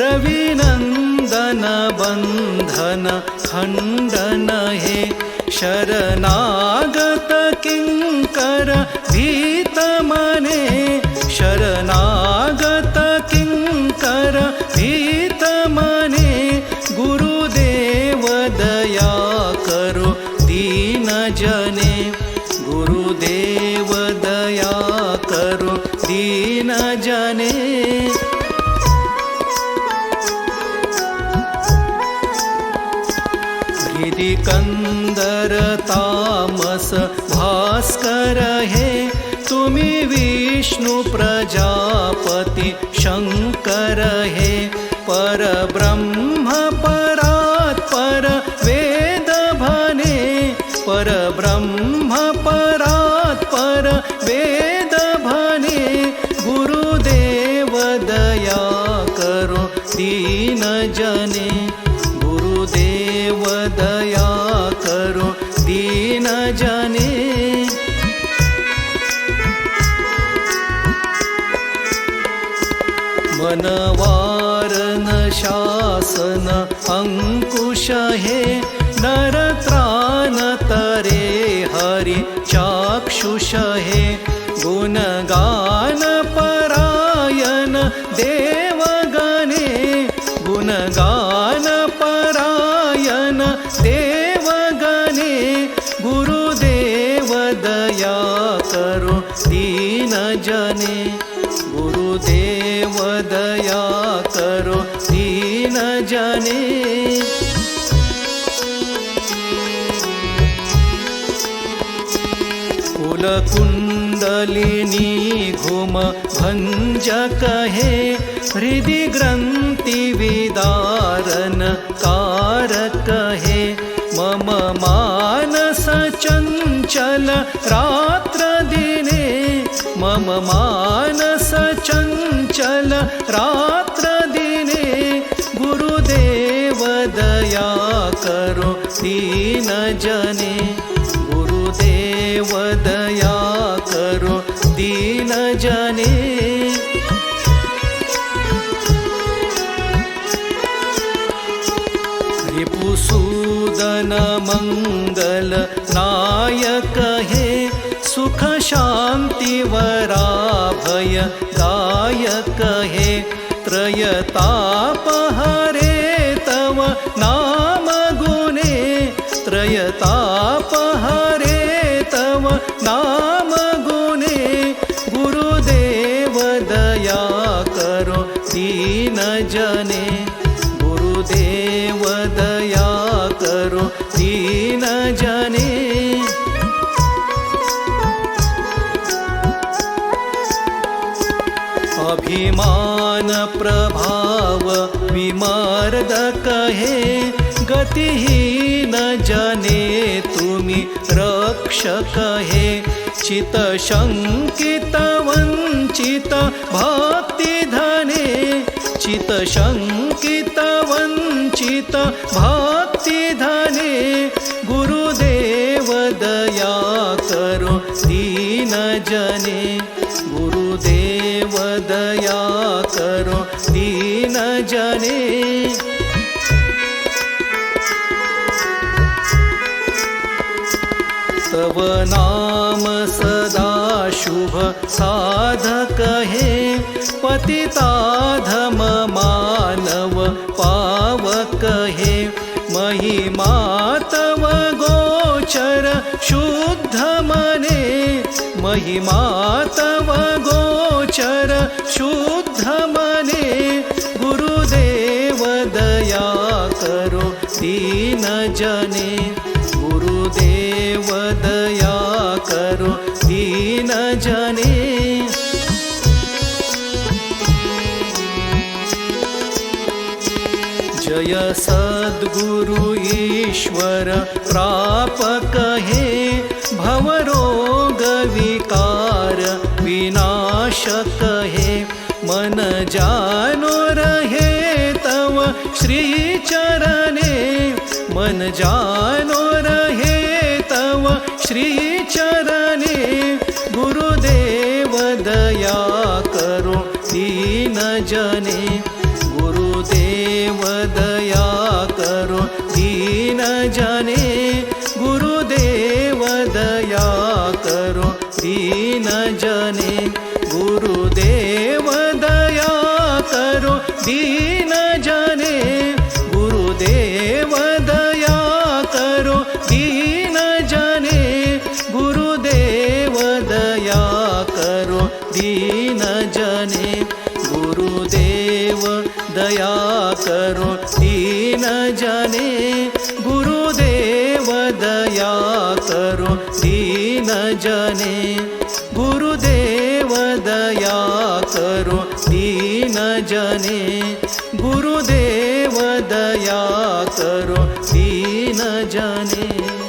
रविनंदन बंधन खंडन हे शरणागत किंकर भीत मने शरणागत किंकर भीत मने गुरुदेव दया करो दीन जने गुरुदेव दया करो दीन जने हृदि कंदर तामस भास्कर हे तुमी विष्णु प्रजापति शंकर हे परब्रह्म परात्पर वेद भने परब्रह्म परात्पर वेद भने गुरुदेव दया करो दीन जने गुरुदेव दया करो दीन जने मनवारन शासन अंकुश हे नरत्रान तरे हरि चाक्षुष हे गुणगान परायण देवगणे गुणगान परायण देवगणे गुरुदेव दया करो दीन जने गुरुदेव दया करो दीन जने कुलकुंडलिनी घुम भंजक हे हृदि ग्रंथि विदारन कारक हे मम मानस चंचल रात्र दिने मम मानस चंचल रात्र दिने गुरुदेव दया करो दीन जने गुरुदेव दया करो दीन जने रिपुसूदन मंगल नायक हे सुख शांति वराभय दायक हे त्रयताप हरे तव नाम गुणे त्रयताप हरे तव नाम गुणे गुरुदेव दया करो दीन जने गुरुदेव दया करो दीन जने अभिमान प्रभाव विमर्दक हे गतिहीन जने तुमी रक्षक हे चित शंकित वंचित भक्ति धने चित शंकित वंचित भक्ति धने गुरुदेव दया करो दीन जने गुरुदेव दया करो दीन जने तव नाम सदा शुभ साधक हे पतिताधम मानव पावक हे महिमा तव गोचर शुद्ध मने महिमा तव गोचर शुद्ध मने गुरुदेव दया करो दीन जने गुरुदेव दया करो दीन जने जय सद्गुरु ईश्वर प्रापक हे भवरोग विकार विनाशक हे मन जानो रहे तव श्री चरणे मन जानो रहे तव श्री चरणे गुरुदेव दया करो दीन जने गुरुदेव गुरुदेव दया करो दीन जने गुरुदेव दया करो दीन जने गुरुदेव दया करो दीन जने गुरुदेव दया करो दीन जने।